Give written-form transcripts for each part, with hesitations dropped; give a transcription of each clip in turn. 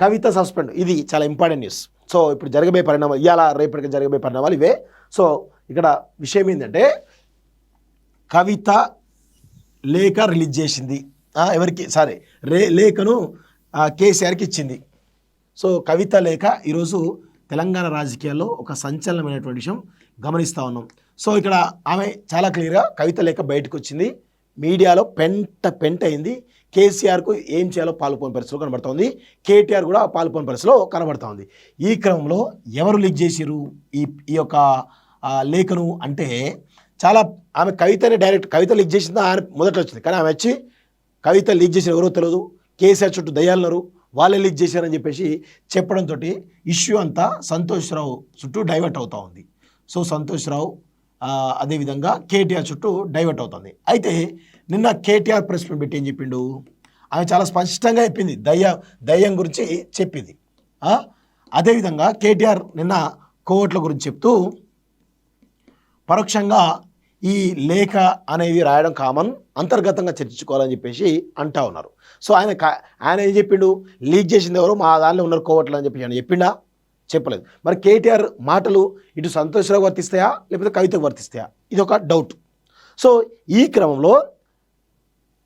కవిత suspend, ఇది చాలా important news. So ఇప్పుడు జరగబోయే పరిణామాలు, ఇవాళ రేపటికి జరగబోయే పరిణామాలు ఇవే. సో ఇక్కడ విషయం ఏంటంటే కవిత లేఖ రిలీజ్ చేసింది. ఎవరికి సారీ లేఖను కేసీఆర్కి ఇచ్చింది. సో కవిత లేఖ ఈరోజు తెలంగాణ రాజకీయాల్లో ఒక సంచలనమైనటువంటి విషయం గమనిస్తూ ఉన్నాం. సో ఇక్కడ ఆమె చాలా క్లియర్గా కవిత లేఖ బయటకు వచ్చింది, మీడియాలో పెంట అయింది. కేసీఆర్కు ఏం చేయాలో పాల్గొని పరిస్థితిలో కనబడుతోంది, కేటీఆర్ కూడా పాల్గొని పరిస్థితిలో కనబడుతోంది. ఈ క్రమంలో ఎవరు లీక్ చేసిరు ఈ యొక్క లేఖను అంటే చాలా ఆమె కవితని డైరెక్ట్ కవిత లీక్ చేసిందా ఆయన మొదట్లో వచ్చింది, కానీ ఆమె వచ్చి కవిత లీక్ చేసిన ఎవరో తెలియదు, కేసీఆర్ చుట్టూ దయ్యాలన్నారు, వాళ్ళే లీక్ చేశారని చెప్పేసి చెప్పడంతో ఇష్యూ అంతా సంతోష్ రావు చుట్టూ డైవర్ట్ అవుతూ ఉంది. సో సంతోష్ రావు అదేవిధంగా కేటీఆర్ చుట్టూ డైవర్ట్ అవుతుంది. అయితే నిన్న కేటీఆర్ ప్రెస్ మీట్ పెట్టి ఏం చెప్పిండు, ఆమె చాలా స్పష్టంగా చెప్పింది, దయ్యం గురించి చెప్పింది. అదేవిధంగా కేటీఆర్ నిన్న కోవట్ల గురించి చెప్తూ పరోక్షంగా ఈ లేఖ అనేవి రాయడం కామన్, అంతర్గతంగా చర్చించుకోవాలని చెప్పేసి అంటా ఉన్నారు. సో ఆయన ఏం చెప్పిండు, లీక్ చేసింది ఎవరు, మా దానిలో ఉన్నారు కోవట్లు అని చెప్పి ఆయన చెప్పిండా, చెప్పలేదు. మరి కేటీఆర్ మాటలు ఇటు సంతోష్రావు వర్తిస్తాయా లేకపోతే కవితకు వర్తిస్తాయా, ఇది ఒక డౌట్. సో ఈ క్రమంలో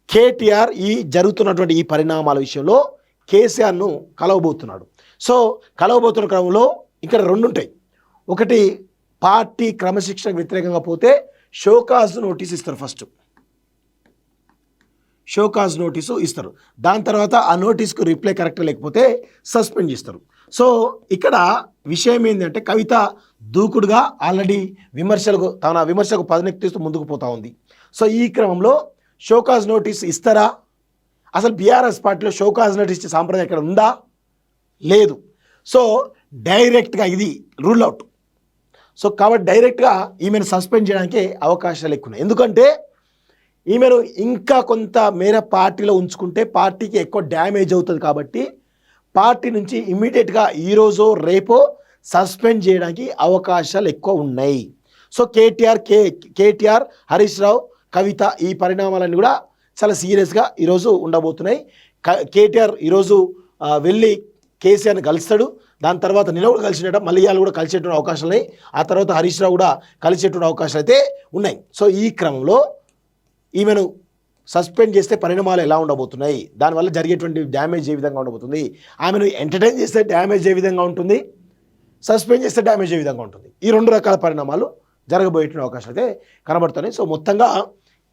కేటీఆర్ ఈ జరుగుతున్నటువంటి ఈ పరిణామాల విషయంలో కేసీఆర్ను కలవబోతున్నాడు. సో కలవబోతున్న క్రమంలో ఇక్కడ రెండు ఉంటాయి. ఒకటి, పార్టీ క్రమశిక్షణకు వ్యతిరేకంగా పోతే షోకాజ్ నోటీస్ ఇస్తారు, ఫస్ట్ షోకాజ్ నోటీసు ఇస్తారు, దాని తర్వాత ఆ నోటీస్కు రిప్లై కరెక్ట్ లేకపోతే సస్పెండ్ చేస్తారు. సో ఇక్కడ విషయం ఏంటంటే కవిత దూకుడుగా ఆల్రెడీ తన విమర్శకు పదనెక్కిస్తూ ముందుకు పోతా ఉంది. సో ఈ క్రమంలో షోకాజ్ నోటీస్ ఇస్తారా, అసలు బీఆర్ఎస్ పార్టీలో షోకాజ్ నోటీస్ ఇచ్చే సాంప్రదాయం ఇక్కడ ఉందా, లేదు. సో డైరెక్ట్గా ఇది రూల్ అవుట్. సో కాబట్టి డైరెక్ట్గా ఈమెను సస్పెండ్ చేయడానికి అవకాశాలు ఎక్కువ ఉన్నాయి. ఎందుకంటే ఈమెను ఇంకా కొంత మేర పార్టీలో ఉంచుకుంటే పార్టీకి ఎక్కువ డ్యామేజ్ అవుతుంది. కాబట్టి పార్టీ నుంచి ఇమ్మీడియట్గా ఈరోజు రేపో సస్పెండ్ చేయడానికి అవకాశాలు ఎక్కువ ఉన్నాయి. సో కేటీఆర్ హరీష్ రావు కవిత ఈ పరిణామాలన్నీ కూడా చాలా సీరియస్గా ఈరోజు ఉండబోతున్నాయి. కేటీఆర్ ఈరోజు వెళ్ళి కేసీఆర్ని కలుస్తాడు, దాని తర్వాత నిన్న కూడా కలిసినట్టు మళ్ళీ ఇవాళ కూడా కలిసేటువంటి అవకాశాలు ఉన్నాయి, ఆ తర్వాత హరీష్ రావు కూడా కలిసేటువంటి అవకాశాలు అయితే ఉన్నాయి. సో ఈ క్రమంలో ఈమెను సస్పెండ్ చేస్తే పరిణామాలు ఎలా ఉండబోతున్నాయి, దానివల్ల జరిగేటువంటి డ్యామేజ్ ఏ విధంగా ఉండబోతుంది, ఆమెను ఎంటర్టైన్ చేస్తే డ్యామేజ్ ఏ విధంగా ఉంటుంది, సస్పెండ్ చేస్తే డ్యామేజ్ ఏ విధంగా ఉంటుంది, ఈ రెండు రకాల పరిణామాలు జరగబోయేటువంటి అవకాశాలు అయితే కనబడుతున్నాయి. సో మొత్తంగా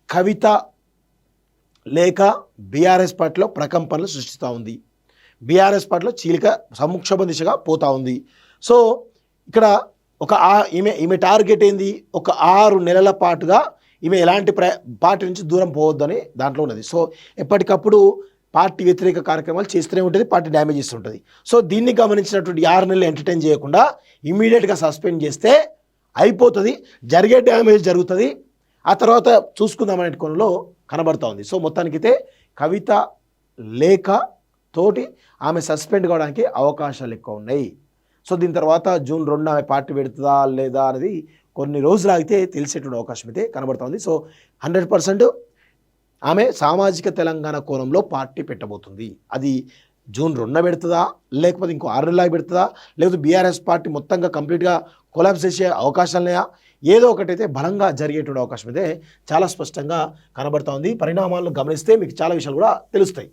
కవిత లేక బీఆర్ఎస్ పార్టీలో ప్రకంపనలు సృష్టిస్తూ ఉంది, బీఆర్ఎస్ పార్టీలో చీలిక సంక్షోభ దిశగా పోతూ ఉంది. సో ఇక్కడ ఈమె టార్గెట్ ఏంది, ఒక 6 నెలల పాటుగా ఈమె ఎలాంటి పార్టీ నుంచి దూరం పోవద్దని దాంట్లో ఉన్నది. సో ఎప్పటికప్పుడు పార్టీ వ్యతిరేక కార్యక్రమాలు చేస్తూనే ఉంటుంది, పార్టీ డ్యామేజ్ ఇస్తుంటుంది. సో దీన్ని గమనించినటువంటి 6 నెలలు ఎంటర్టైన్ చేయకుండా ఇమ్మీడియట్గా సస్పెండ్ చేస్తే అయిపోతుంది, జరిగే డ్యామేజ్ జరుగుతుంది, ఆ తర్వాత చూసుకుందామనే కోణంలో కనబడుతూ ఉంది. సో మొత్తానికైతే కవిత లేఖ తోటి ఆమె సస్పెండ్ కావడానికి అవకాశాలు ఎక్కువ ఉన్నాయి. సో దీని తర్వాత జూన్ 2 ఆమె పార్టీ పెడుతుందా లేదా అనేది కొన్ని రోజులు ఆగితే తెలిసేటువంటి అవకాశం అయితే కనబడుతుంది. సో 100% ఆమె సామాజిక తెలంగాణ కోణంలో పార్టీ పెట్టబోతుంది. అది జూన్ 2 పెడుతుందా లేకపోతే ఇంకో 6 నెలలకు పెడుతుందా లేకపోతే బీఆర్ఎస్ పార్టీ మొత్తంగా కంప్లీట్గా కొలాప్స్ చేసే అవకాశాలున్నాయా, ఏదో ఒకటైతే బలంగా జరిగేటువంటి అవకాశం అయితే చాలా స్పష్టంగా కనబడుతూ ఉంది. పరిణామాలను గమనిస్తే మీకు చాలా విషయాలు కూడా తెలుస్తాయి.